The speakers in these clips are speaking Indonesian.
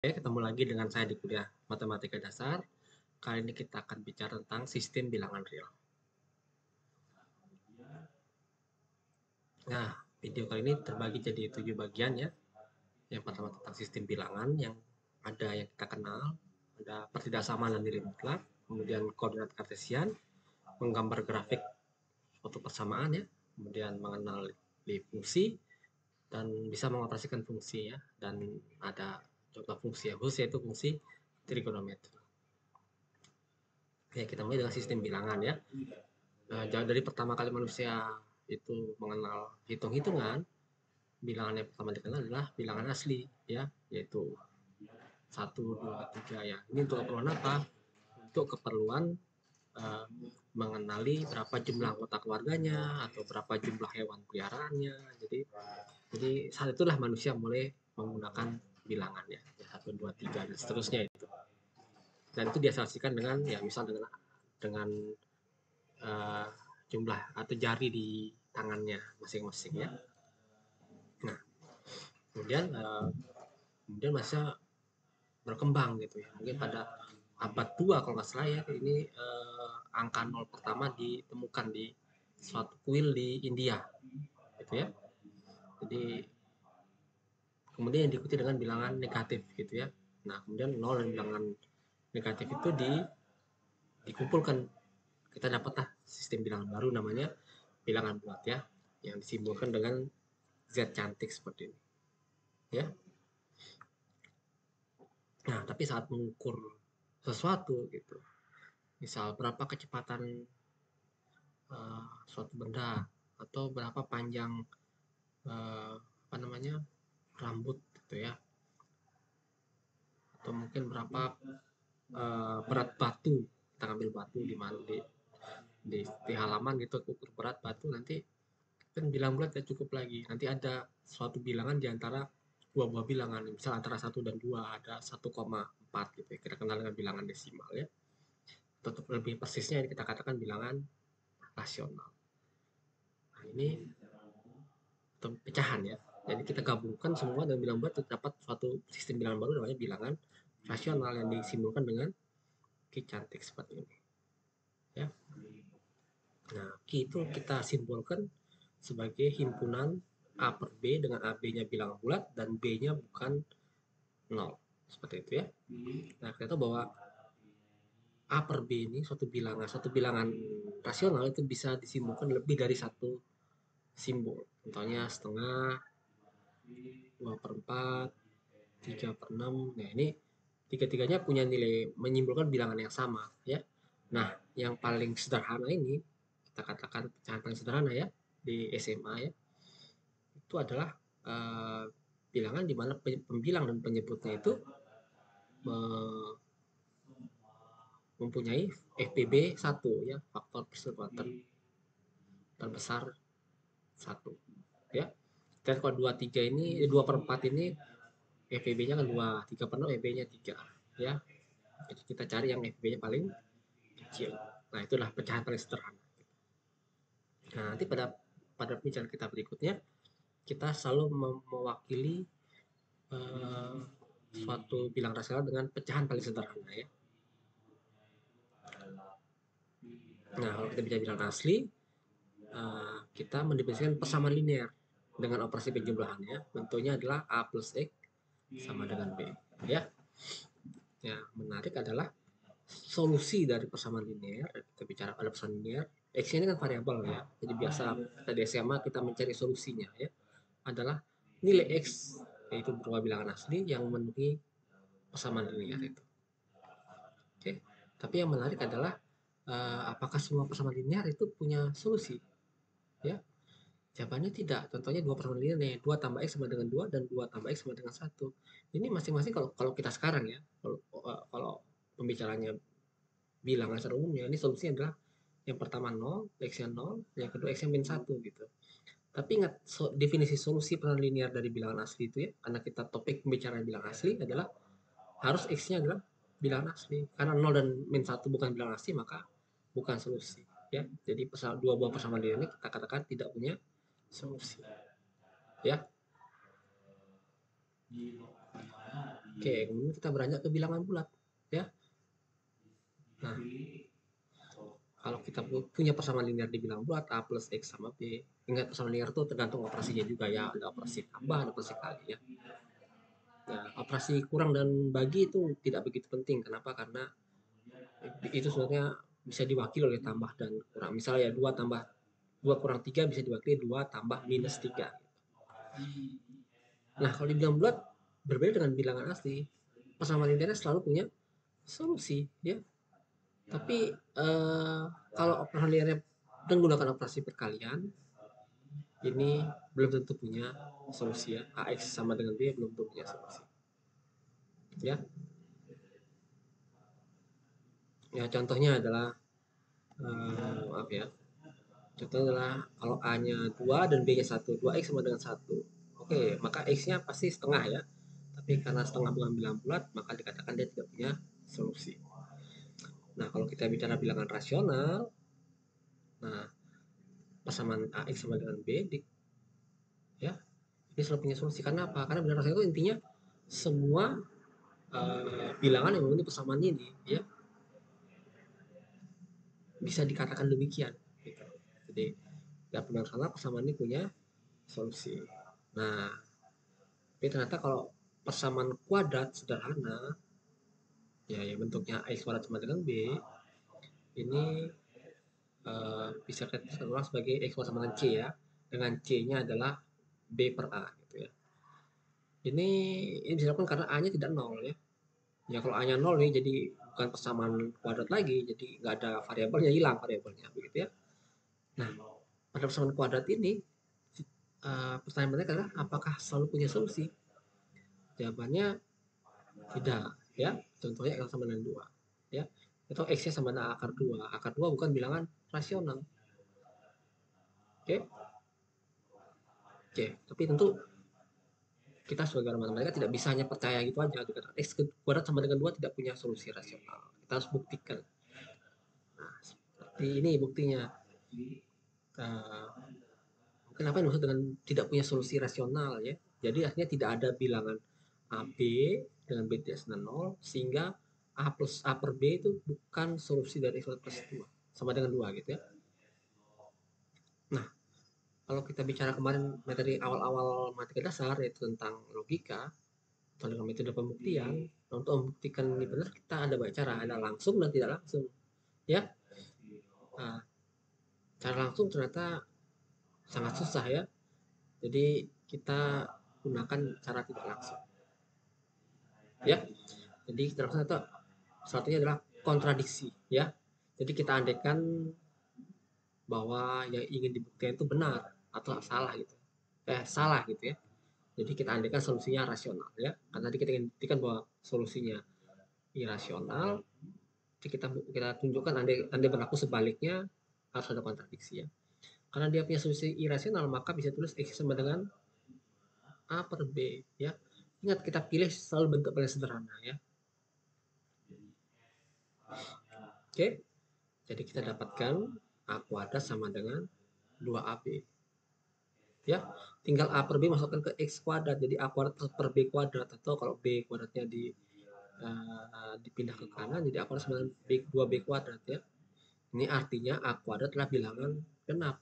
Oke, ketemu lagi dengan saya di kuliah Matematika Dasar. Kali ini kita akan bicara tentang sistem bilangan real. Nah, video kali ini terbagi jadi 7 bagian ya. Yang pertama tentang sistem bilangan yang ada yang kita kenal, ada pertidaksamaan dan nilai mutlak, kemudian koordinat kartesian, menggambar grafik suatu persamaan ya, kemudian mengenal fungsi dan bisa mengoperasikan fungsi ya, dan ada contoh fungsi yang khusus yaitu fungsi trigonometri. Oke, kita mulai dengan sistem bilangan ya. Nah, dari pertama kali manusia itu mengenal hitung-hitungan, bilangan yang pertama dikenal adalah bilangan asli, ya, yaitu 1, 2, 3 ya. Ini untuk keperluan apa? Untuk keperluan uh, mengenali berapa jumlah anggota keluarganya atau berapa jumlah hewan peliharaannya. Jadi saat itulah manusia mulai menggunakan bilangannya, ya, 1, 2, 3 dan seterusnya itu. Dan itu diasosiasikan dengan ya misal dengan uh, jumlah atau jari di tangannya masing-masing ya. Nah, kemudian masa berkembang gitu ya. Mungkin pada abad 2 kalau nggak salah ya, ini angka 0 pertama ditemukan di suatu kuil di India gitu ya. Jadi kemudian yang diikuti dengan bilangan negatif gitu ya. Nah, kemudian 0 dan bilangan negatif itu dikumpulkan, kita dapatlah sistem bilangan baru namanya bilangan bulat ya, yang disimbolkan dengan Z cantik seperti ini ya. Nah, tapi saat mengukur sesuatu gitu, misal berapa kecepatan suatu benda atau berapa panjang apa namanya rambut gitu ya, atau mungkin berapa berat batu, kita ambil batu di mana di halaman gitu, ukur berat batu, nanti kan bilang bulat ya cukup lagi, nanti ada suatu bilangan di antara dua buah bilangan, misal antara 1 dan 2 ada 1,4 gitu ya, kita kenal dengan bilangan desimal ya, atau lebih persisnya kita katakan bilangan rasional. Nah, ini pecahan ya. Jadi kita gabungkan semua dan bilangan bulat terdapat suatu sistem bilangan baru namanya bilangan rasional yang disimbolkan dengan Q cantik seperti ini. Ya. Nah, Q itu kita simbolkan sebagai himpunan A per B dengan AB-nya bilangan bulat dan B-nya bukan 0. Seperti itu ya. Nah, kita tahu bahwa A per B ini suatu bilangan rasional itu bisa disimbolkan lebih dari satu simbol. Contohnya setengah, 2/4, 3/6. Nah, ini tiga-tiganya punya nilai menyimpulkan bilangan yang sama ya. Nah, yang paling sederhana ini kita katakan pecahan paling sederhana ya di SMA ya, itu adalah bilangan di mana pembilang dan penyebutnya itu mempunyai FPB 1 ya, faktor persatuan terbesar 1 ya. Dan kalau 2/3 ini 2/4 ini FPB-nya kan 2, 3/6 FPB-nya 3 ya. Jadi kita cari yang FPB-nya paling kecil. Nah, itulah pecahan paling sederhana. Nah, nanti pada pembicaraan kita berikutnya kita selalu mewakili uh, suatu bilang rasional dengan pecahan paling sederhana ya. Nah, kalau kita bicara bilangan asli, kita mendefinisikan persamaan linear dengan operasi penjumlahannya. Bentuknya adalah A plus X sama dengan B ya. Ya, menarik adalah solusi dari persamaan linear. Kita bicara pada persamaan linear, X ini kan variabel ya, jadi biasa kita di SMA kita mencari solusinya ya, adalah nilai X, yaitu berupa bilangan asli yang memenuhi persamaan linear itu. Oke, tapi yang menarik adalah apakah semua persamaan linear itu punya solusi ya. Jawabannya tidak. Contohnya 2 persamaan linear nih, 2 tambah X sama dengan 2 dan 2 tambah X sama dengan 1. Ini masing-masing kalau kita sekarang ya, kalau pembicaranya bilangan secara umumnya, ini solusinya adalah yang pertama 0, X-nya 0, yang kedua X-nya min 1 gitu. Tapi ingat, definisi solusi persamaan linear dari bilangan asli itu ya, karena kita topik pembicaraan bilangan asli adalah harus X-nya adalah bilangan asli. Karena 0 dan min 1 bukan bilangan asli, maka bukan solusi ya. Jadi dua buah persamaan linear ini kita katakan tidak punya solusi ya. Oke, kemudian kita beranjak ke bilangan bulat, ya. Nah, kalau kita punya persamaan linear di bilangan bulat A plus X sama B, ingat persamaan linear itu tergantung operasinya juga ya, ada operasi tambah, ada operasi kali ya. Nah, operasi kurang dan bagi itu tidak begitu penting. Kenapa? Karena itu sebenarnya bisa diwakili oleh tambah dan kurang. Misalnya ya 2 tambah 2 kurang 3 bisa diwakili 2 tambah minus 3. Nah, kalau di bilangan bulat berbeda dengan bilangan asli. Persamaan linearnya selalu punya solusi ya. Tapi kalau persamaan linearnya menggunakan operasi perkalian, ini belum tentu punya solusi ya. AX sama dengan B belum tentu punya solusi. Ya. Ya, contohnya adalah maaf ya. Contohnya adalah kalau A-nya 2 dan B-nya 1, 2X sama dengan 1. Oke, maka X-nya pasti setengah ya. Tapi karena setengah bukan bilangan bulat, maka dikatakan dia tidak punya solusi. Nah, kalau kita bicara bilangan rasional, nah persamaan AX sama dengan B, ya, ini selalu punya solusi. Karena apa? Karena bilangan rasional itu intinya semua bilangan yang memiliki persamaan ini, ya, bisa dikatakan demikian. Gitu. Jadi, dalam bilangan rasional persamaan ini punya solusi. Nah, tapi ternyata kalau persamaan kuadrat sederhana, ya, ya bentuknya X kuadrat sama dengan B, ini bisa kita ulang sebagai X kuadrat sama dengan C ya, dengan C-nya adalah B per A gitu ya. Ini disebabkan karena A-nya tidak nol ya. Ya kalau A-nya nol nih jadi bukan persamaan kuadrat lagi, jadi nggak ada variabelnya, hilang variabelnya begitu ya. Nah, pada persamaan kuadrat ini pertanyaan mereka adalah apakah selalu punya solusi? Jawabannya tidak ya. Contohnya X sama dengan 2 ya. Atau X-nya sama dengan akar 2. Akar 2 bukan bilangan rasional. Oke. Oke, tapi tentu kita sebagai orang matematika tidak bisa hanya percaya gitu aja. X kuadrat sama dengan 2 tidak punya solusi rasional. Kita harus buktikan. Nah, seperti ini buktinya. Kenapa yang dimaksud dengan tidak punya solusi rasional ya? Jadi artinya tidak ada bilangan AB dengan B tidak sama 0 sehingga A plus A per B itu bukan solusi dari X plus 2 sama dengan 2 gitu ya. Nah, kalau kita bicara kemarin materi awal-awal matematika dasar yaitu tentang logika atau dengan metode pembuktian, untuk membuktikan ini benar kita ada banyak cara, ada langsung dan tidak langsung ya. Nah, cara langsung ternyata sangat susah ya. Jadi kita gunakan cara tidak langsung. Ya. Jadi tidak langsung itu satunya adalah kontradiksi ya. Jadi kita andaikan bahwa yang ingin dibuktikan itu benar atau salah gitu. Salah gitu ya. Jadi kita andaikan solusinya rasional ya. Karena tadi kita ingin buktikan bahwa solusinya irasional. Jadi kita tunjukkan andai berlaku sebaliknya harus ada kontradiksi ya. Karena dia punya solusi irasional maka bisa tulis X sama dengan A per B ya. Ingat kita pilih selalu bentuk paling sederhana ya. Oke. Jadi kita dapatkan A kuadrat sama dengan 2AB. Ya, tinggal A per B masukkan ke X kuadrat. Jadi A kuadrat per B kuadrat. Atau kalau B kuadratnya dipindah ke kanan, jadi A kuadrat sama dengan 2B kuadrat ya. Ini artinya A kuadrat adalah bilangan genap.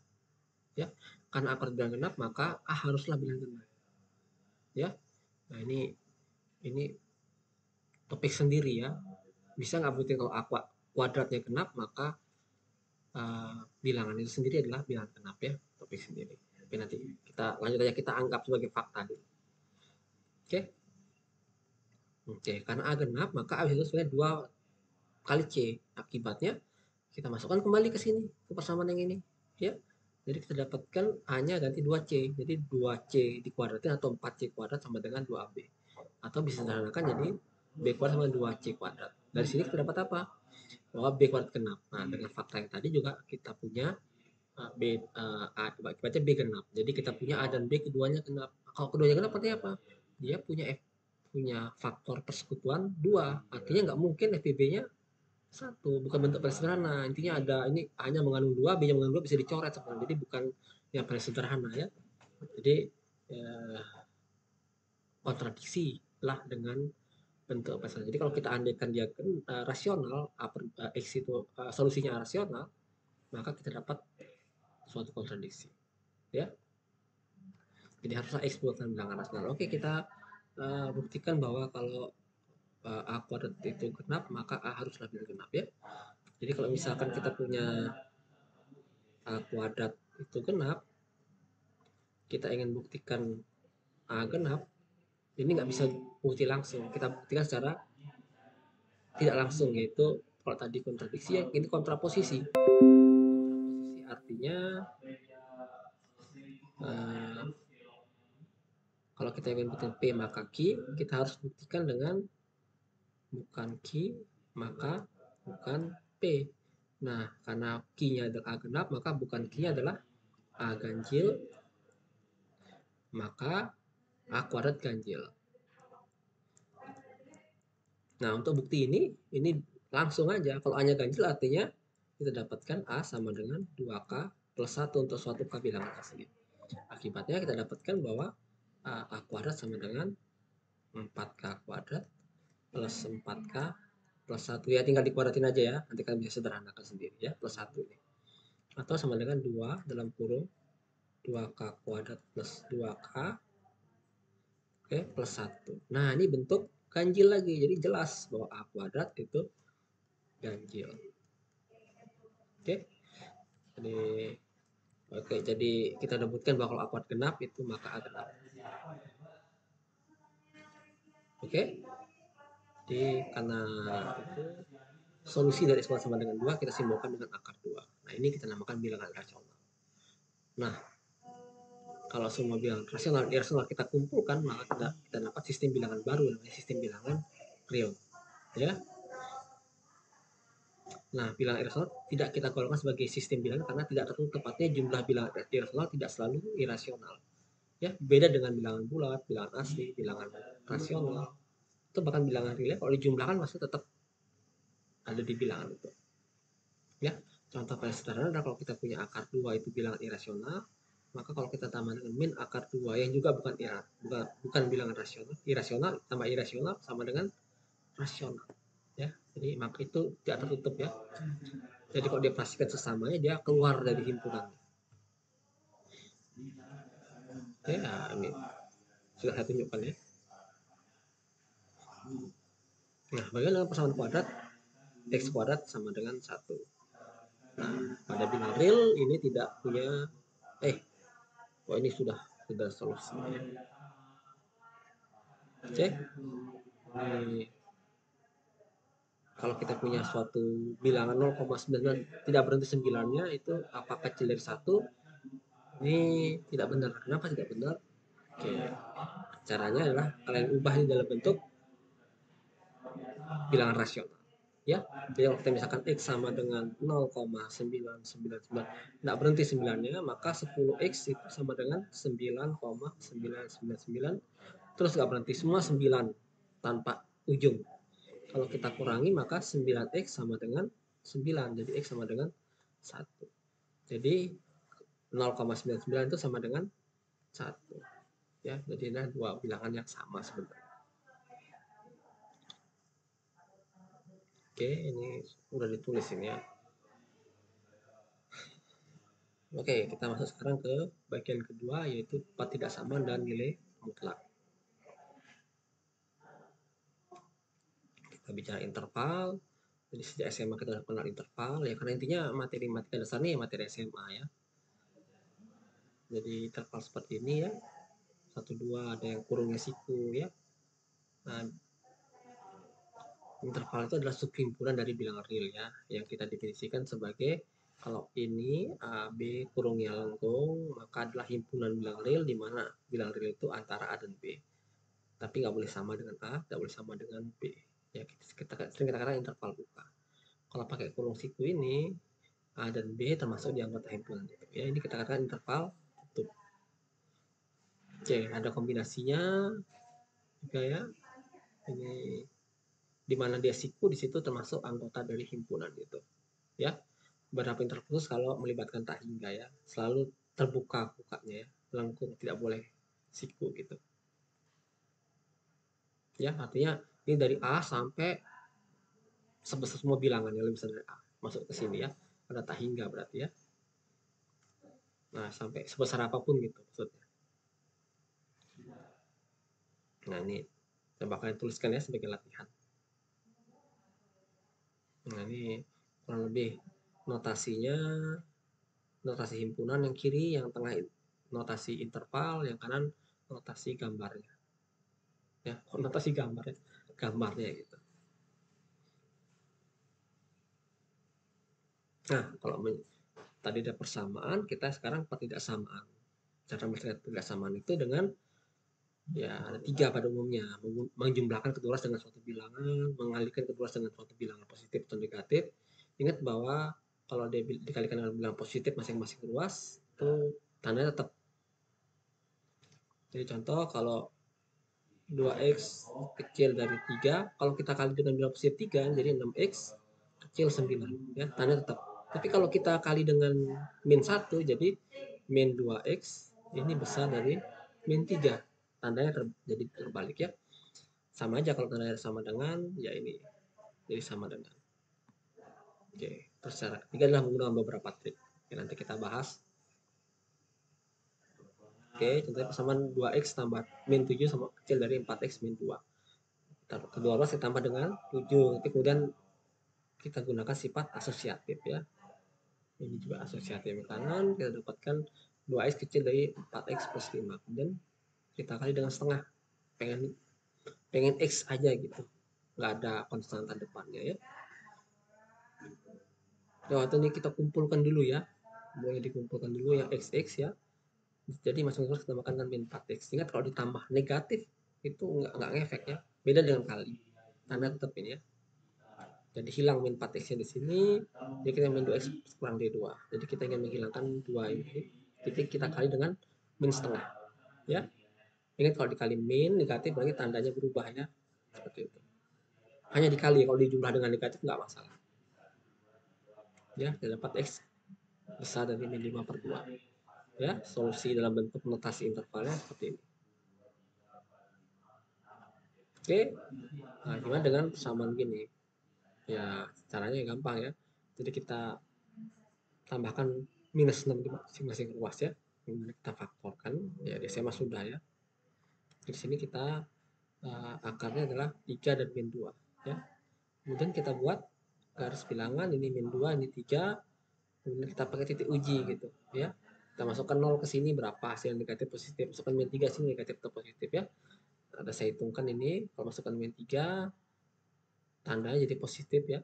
Ya, karena A kuadrat bilangan genap, maka A haruslah bilangan genap. Ya, nah ini topik sendiri ya. Bisa nggak bukti kalau A kuadratnya genap, maka bilangan itu sendiri adalah bilangan genap ya, topik sendiri. Oke, nanti kita lanjut aja, kita anggap sebagai fakta dulu. Oke. Oke, karena A genap maka A itu sebenarnya 2 kali C. Akibatnya kita masukkan kembali ke sini, ke persamaan yang ini ya. Jadi kita dapatkan A-nya ganti 2C. Jadi 2C dikuadratin atau 4C kuadrat sama dengan 2AB. Atau bisa sederhanakan jadi B kuadrat sama 2C kuadrat. Dari sini kita dapat apa? Bahwa B kuadrat genap. Nah, dengan fakta yang tadi juga kita punya B akibatnya B genap. Jadi kita punya A dan B keduanya genap. Kalau keduanya genap artinya apa? Dia punya faktor persekutuan 2. Artinya nggak mungkin FPB-nya 1. Bukan bentuk paling sederhana. Intinya ada ini A-nya mengandung 2, B-nya mengandung 2 bisa dicoret sebenarnya. Jadi bukan yang paling sederhana ya. Jadi kontradiksi lah dengan bentuk apa saja. Jadi kalau kita andaikan dia rasional, X itu solusinya rasional, maka kita dapat suatu kontradiksi, ya. Jadi haruslah X bukan bilangan rasional. Oke, kita buktikan bahwa kalau A kuadrat itu genap, maka A haruslah bilangan genap, ya. Jadi kalau misalkan kita punya A kuadrat itu genap, kita ingin buktikan A genap, ini nggak bisa bukti langsung, kita buktikan secara tidak langsung, yaitu kalau tadi kontradiksi, ya ini kontraposisi. Kontraposisi artinya kalau kita ingin buktikan P maka Q, kita harus buktikan dengan bukan Q maka bukan P. Nah, karena Q-nya adalah A genap, maka bukan Q-nya adalah A ganjil, maka A kuadrat ganjil. Nah, untuk bukti ini langsung aja. Kalau A-nya ganjil artinya kita dapatkan A sama dengan 2K plus 1 untuk suatu K bilangan asli. Akibatnya kita dapatkan bahwa A kuadrat sama dengan 4K kuadrat plus 4K plus 1. Ya, tinggal dikuadratin aja ya. Nanti kalian bisa sederhanakan sendiri ya, plus 1 ini. Atau sama dengan 2 dalam kurung 2K kuadrat plus 2K plus 1. Nah, ini bentuk ganjil lagi. Jadi jelas bahwa A kuadrat itu ganjil. Jadi kita udah buktikan bahwa kalau A kuadrat genap itu maka A genap. Jadi karena itu solusi dari X kuadrat sama dengan 2 kita simbolkan dengan akar 2. Nah, ini kita namakan bilangan rasional. Nah, kalau semua bilangan rasional irasional kita kumpulkan, maka kita dapat sistem bilangan baru, namanya sistem bilangan real, ya. Nah, bilangan irasional tidak kita golongkan sebagai sistem bilangan karena tidak tertutup, tepatnya jumlah bilangan irasional tidak selalu irasional, ya. Beda dengan bilangan bulat, bilangan asli, bilangan rasional, itu bahkan bilangan real, kalau dijumlahkan masih tetap ada di bilangan itu, ya. Contoh paling sederhana adalah kalau kita punya akar 2 itu bilangan irasional, maka kalau kita tambah dengan min akar 2 yang juga bukan bilangan rasional, irasional tambah irasional sama dengan rasional, ya. Jadi maka itu tidak tertutup, ya. Jadi kalau dioperasikan sesamanya dia keluar dari himpunan. Ya, ini sudah saya tunjukkan, ya. Nah, bagaimana dengan persamaan kuadrat? X kuadrat sama dengan 1. Nah, pada bilangan real ini tidak punya ini sudah solusi. Cek. Kalau kita punya suatu bilangan 0,9 tidak berhenti 9-nya, itu apa kecil dari 1? Ini tidak benar. Kenapa tidak benar? Oke. Caranya adalah kalian ubah ini dalam bentuk bilangan rasional, ya. Jadi kalau kita misalkan X sama dengan 0,999 tidak berhenti 9-nya, maka 10X itu sama dengan 9,999 terus nggak berhenti, semua 9 tanpa ujung. Kalau kita kurangi maka 9X sama dengan 9, jadi X sama dengan 1. Jadi 0,99 itu sama dengan 1, ya. Jadi ada dua bilangan yang sama sebenarnya. Oke, ini udah ditulis ini, ya. Oke, kita masuk sekarang ke bagian kedua, yaitu tepat tidak sama dan nilai mutlak. Kita bicara interval. Jadi sejak SMA kita sudah kenal interval, ya, karena intinya materi dasar ini materi SMA, ya. Jadi interval seperti ini, ya. 1, 2 ada yang kurungnya siku, ya. Nah, interval itu adalah subhimpunan dari bilangan real, ya, yang kita definisikan sebagai kalau ini A, B kurungnya lengkung, maka adalah himpunan bilangan real di mana bilangan real itu antara A dan B. Tapi nggak boleh sama dengan A, nggak boleh sama dengan B. Ya, kita sering katakan interval buka. Kalau pakai kurung siku ini, A dan B termasuk di anggota himpunan itu. Ya, ini kita katakan interval tutup. Oke, ada kombinasinya juga, ya. Ini di mana dia siku, di situ termasuk anggota dari himpunan itu, ya. Berapa interval khusus kalau melibatkan tak hingga, ya, selalu terbuka bukanya, ya, lengkung, tidak boleh siku gitu, ya. Artinya Ini dari A sampai sebesar semua bilangan yang lebih besar dari A masuk ke sini ya. Ada tak hingga berarti ya. Nah, sampai sebesar apapun gitu maksudnya. Nah, ini coba kalian tuliskan ya sebagai latihan. Nah, ini kurang lebih notasinya, notasi himpunan yang kiri, yang tengah notasi interval, yang kanan notasi gambarnya. Ya, notasi gambarnya, gambarnya gitu. Nah, kalau tadi ada persamaan, kita sekarang pertidaksamaan. Cara melihat pertidaksamaan itu dengan ya ada 3 pada umumnya, menjumlahkan kedua ruas dengan suatu bilangan, mengalihkan kedua ruas dengan suatu bilangan positif atau negatif. Ingat bahwa kalau dia dikalikan dengan bilangan positif masing-masing ruas, itu tandanya tetap. Jadi contoh kalau 2x kecil dari 3, kalau kita kali dengan bilangan positif 3, jadi 6x kecil 9, ya, tandanya tetap. Tapi kalau kita kali dengan min 1, jadi min 2x ini besar dari min 3, tandanya jadi terbalik ya. Sama aja kalau tandanya sama dengan, ya ini jadi sama dengan. Oke, terus cara ketiga adalah menggunakan beberapa trik. Oke, nanti kita bahas. Oke, contohnya persamaan 2x tambah min 7 sama kecil dari 4x min 2. Kedua ruas ditambah dengan 7. Nanti kemudian kita gunakan sifat asosiatif ya. Ini juga asosiatif ke kanan, kita dapatkan 2x kecil dari 4x plus 5. Kemudian kita kali dengan setengah. Pengen x aja gitu. Nggak ada konstanta depannya ya. Nah, waktu ini kita kumpulkan dulu ya. Boleh dikumpulkan dulu yang xx ya. Jadi masing-masing kita tambahkan dengan min 4x. Ingat kalau ditambah negatif itu nggak ngefek ya. Beda dengan kali. Tanda tetap ini ya. Jadi hilang min 4x di sini. Jadi kita min 2x kurang d2. Jadi kita ingin menghilangkan 2 ini. Jadi kita kali dengan min setengah. Ya. Ingat kalau dikali min negatif berarti tandanya berubah ya. Seperti itu. Hanya dikali, kalau dijumlah dengan negatif nggak masalah. Ya, kita dapat x besar dari min 5 per 2. Ya, solusi dalam bentuk notasi intervalnya seperti ini. Oke, nah gimana dengan persamaan gini? Ya, caranya gampang ya. Jadi kita tambahkan minus 6 di masing-masing ruas ya. Kemudian kita faktorkan, ya di SMA sudah ya. Di sini kita akarnya adalah 3 dan min 2 ya. Kemudian kita buat garis bilangan, ini min 2, ini 3. Kemudian kita pakai titik uji gitu ya. Kita masukkan 0 ke sini berapa hasil negatif positif. Masukkan min 3 sini negatif atau positif ya. Ada saya hitungkan ini, kalau masukkan min 3 tandanya jadi positif ya.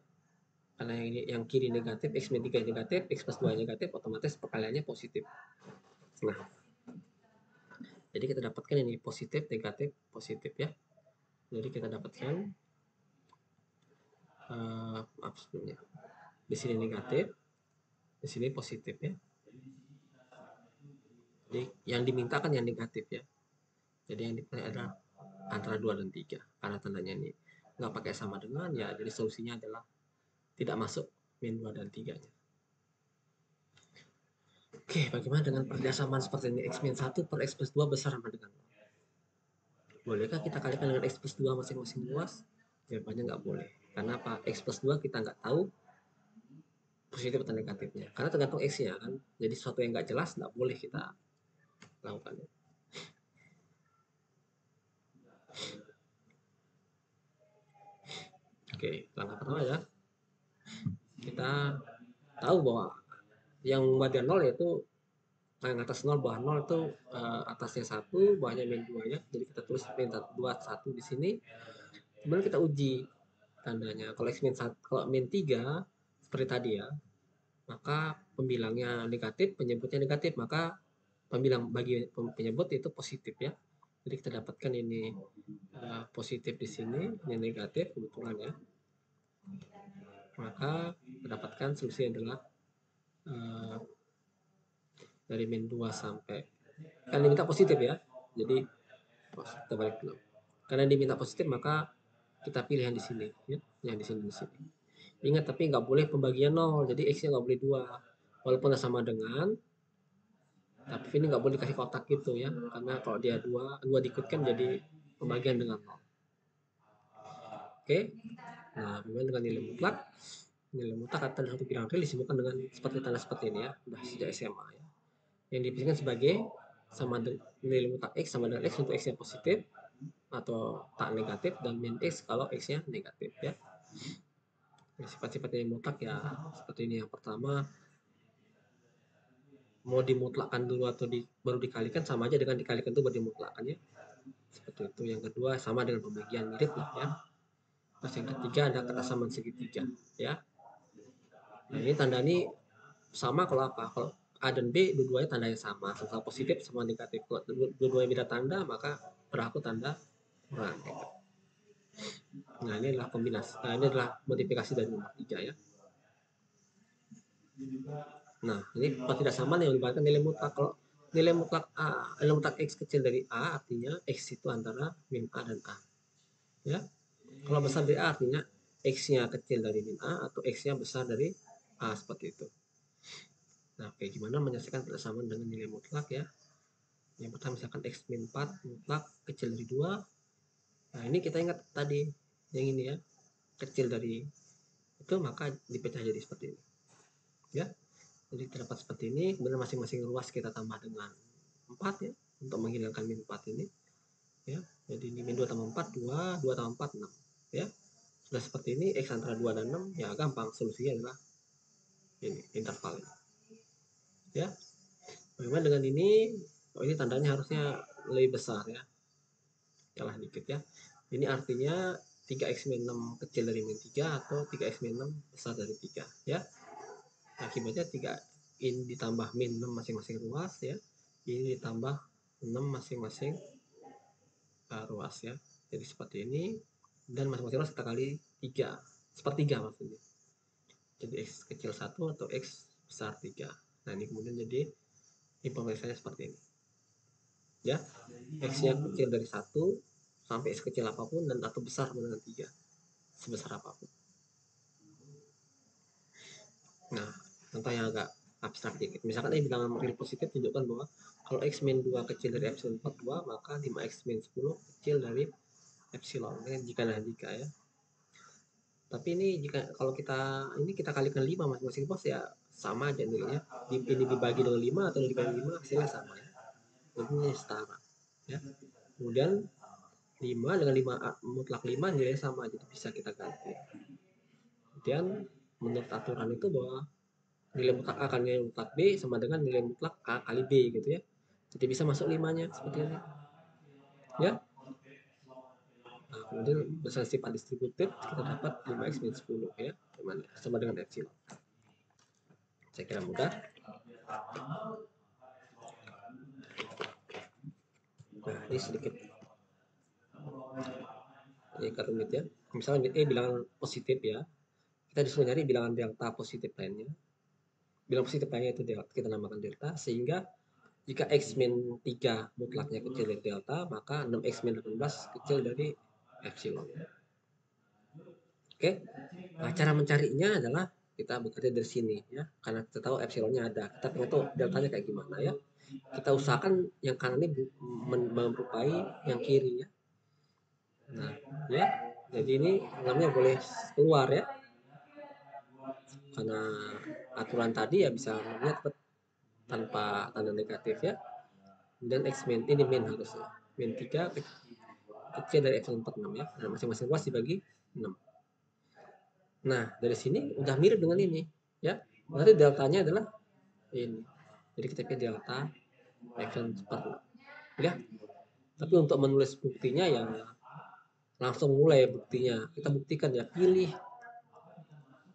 Karena yang ini yang kiri negatif, x min 3 negatif, x plus 2 negatif, otomatis perkaliannya positif. Nah, jadi kita dapatkan ini positif, negatif, positif ya. Jadi kita dapatkan maaf sebelumnya. Di sini negatif, di sini positif ya. Jadi yang diminta kan yang negatif ya. Jadi yang diminta adalah antara 2 dan 3. Karena tandanya ini nggak pakai sama dengan, ya jadi solusinya adalah tidak masuk min 2 dan 3-nya. Oke, bagaimana dengan persamaan seperti ini? X min 1 per X plus 2 besar sama dengan 0. Bolehkah kita kalikan dengan X plus 2 masing-masing luas? Jawabannya nggak boleh. Karena apa? X plus 2 kita nggak tahu positif atau negatifnya. Karena tergantung X-nya kan. Jadi sesuatu yang nggak jelas nggak boleh kita lakukan. Oke, langkah pertama ya. Kita tahu bahwa yang bagian 0 yaitu yang atas 0, bawah 0 itu atasnya 1, bawahnya min 2 ya. Jadi kita tulis min 2, 1 di sini. Kemudian kita uji tandanya. Kalau X min 1, kalau min 3 seperti tadi ya, maka pembilangnya negatif, penyebutnya negatif, maka pembilang bagi penyebut itu positif ya. Jadi kita dapatkan ini positif di sini, ini negatif kebetulan ya. Maka mendapatkan solusi adalah dari min 2 sampai, kan diminta positif ya. Jadi kita balik dulu. Karena diminta positif maka kita pilih yang di sini ya, yang di sini. Ingat tapi nggak boleh pembagian 0, jadi x-nya nggak boleh 2. Walaupun sama dengan, tapi ini nggak boleh dikasih kotak gitu ya, karena kalau dia 2 diikutkan jadi pembagian dengan 0. Oke. Nah, kemudian dengan nilai mutlak atau satu bilangan real disebutkan dengan seperti tanda seperti ini ya, udah sejak SMA ya. Yang didefinisikan sebagai nilai mutlak X sama dengan X untuk X-nya positif atau tak negatif, dan min X kalau X-nya negatif ya. Sifat-sifatnya yang mutlak ya seperti ini. Yang pertama, mau dimutlakkan dulu atau baru dikalikan sama aja dengan dikalikan itu baru dimutlakkan ya. Seperti itu. Yang kedua, sama dengan pembagian, mirip lah ya. Terus yang ketiga ada kesamaan segitiga ya. Nah, ini tanda ini sama kalau apa? Kalau A dan B dua-duanya tandanya sama positif sama negatif. Kalau dua-duanya beda tanda maka berlaku tanda kurang gitu. Nah, ini adalah kombinasi. Nah, ini adalah modifikasi dari nomor 3 ya. Nah, ini kalau tidak sama nih melibatkan nilai mutlak. Kalau nilai mutlak A, nilai mutlak X kecil dari A artinya X itu antara min A dan A. Ya. Kalau besar dari A artinya X-nya kecil dari min A atau X-nya besar dari A, seperti itu. Nah, oke, gimana menyelesaikan persamaan dengan nilai mutlak ya? Yang pertama misalkan X min 4 mutlak kecil dari 2. Nah, ini kita ingat tadi yang ini ya, kecil dari itu, maka dipecah jadi seperti ini. Ya. Jadi terdapat seperti ini, kemudian masing-masing ruas kita tambah dengan 4 ya, untuk menghilangkan min 4 ini. Ya. Jadi ini min 2 tambah 4, 2, 2 tambah 4, 6. Ya. Sudah seperti ini, X antara 2 dan 6, ya gampang, solusinya adalah ini, interval ini. Ya. Bagaimana dengan ini? Oh, ini tandanya harusnya lebih besar ya. Kalah dikit ya. Ini artinya 3x min 6 kecil dari min 3 atau 3x min 6 besar dari 3 ya. Akibatnya 3 ini ditambah min 6 masing-masing ruas ya. Ini ditambah 6 masing-masing ruas ya. Jadi seperti ini, dan masing-masing ruas kita kali 3, sepertiga maksudnya. Jadi X kecil 1 atau X besar 3. Nah, ini kemudian jadi pemeriksanya seperti ini. Ya. X-nya kecil dari 1 sampai sekecil apapun dan atau besar dengan 3. Sebesar apapun. Nah, contoh yang agak abstrak dikit. Misalkan bilangan real positif tunjukkan bahwa kalau X min 2 kecil dari epsilon 42, maka 5X min 10 kecil dari epsilon. Jika dan jika ya. Tapi ini jika kalau kita kalikan 5 masing-masing pos ya sama aja nilainya. Ini dibagi dengan 5 atau dibagi 5 hasilnya sama ya. Jadi setara ya. Kemudian 5 dengan 5 mutlak 5 nilainya sama, jadi bisa kita ganti. Kemudian menurut aturan itu bahwa nilai mutlak A kali nilai mutlak B sama dengan nilai mutlak A kali B gitu ya. Jadi bisa masuk 5-nya seperti ini. Ya. Nah, kemudian berdasarkan sifat distributif kita dapat 5x min 10 ya. Sama dengan epsilon. Saya kira mudah. Nah, ini sedikit ini rumit ya. Misalnya bilangan positif ya. Kita disuruh nyari bilangan delta positif lainnya. Bilangan positif lainnya itu delta, kita namakan delta, sehingga jika X min 3 mutlaknya kecil dari delta, maka 6X min 18 kecil dari epsilon. Oke. Nah, cara mencarinya adalah kita bekerja dari sini ya, karena kita tahu epsilonnya ada, kita pengen tahu deltanya kayak gimana ya. Kita usahakan yang kanan ini menyerupai yang kiri ya. Nah, ya. Jadi ini namanya boleh keluar ya. Karena aturan tadi ya bisa namanya tanpa tanda negatif ya. Dan X min ini min harusnya. Min 3 kecil dari epsilon 46 ya. Nah, masing-masing ruas dibagi 6. Nah, dari sini udah mirip dengan ini ya. Berarti deltanya adalah ini. Jadi kita pilih delta epsilon 46 ya. Tapi untuk menulis buktinya ya langsung mulai buktinya. Kita buktikan ya, pilih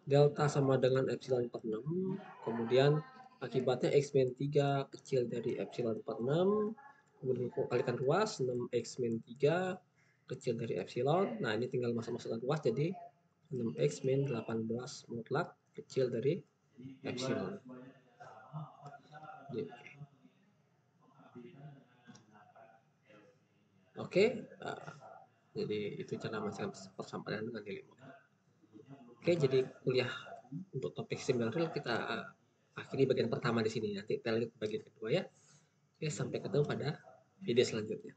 delta sama dengan epsilon 46, kemudian akibatnya X min 3 kecil dari epsilon 46, kemudian kalikan ruas 6X min 3 kecil dari epsilon. Nah, ini tinggal masuk-masukkan ruas jadi 6X min 18 mutlak kecil dari epsilon. Oke, jadi itu cara menyelesaikan persamaan dengan nilai mutlak. Oke, jadi kuliah untuk topik simbol real kita akhiri bagian pertama di sini. Nanti kita lanjut bagian kedua ya. Oke, sampai ketemu pada video selanjutnya.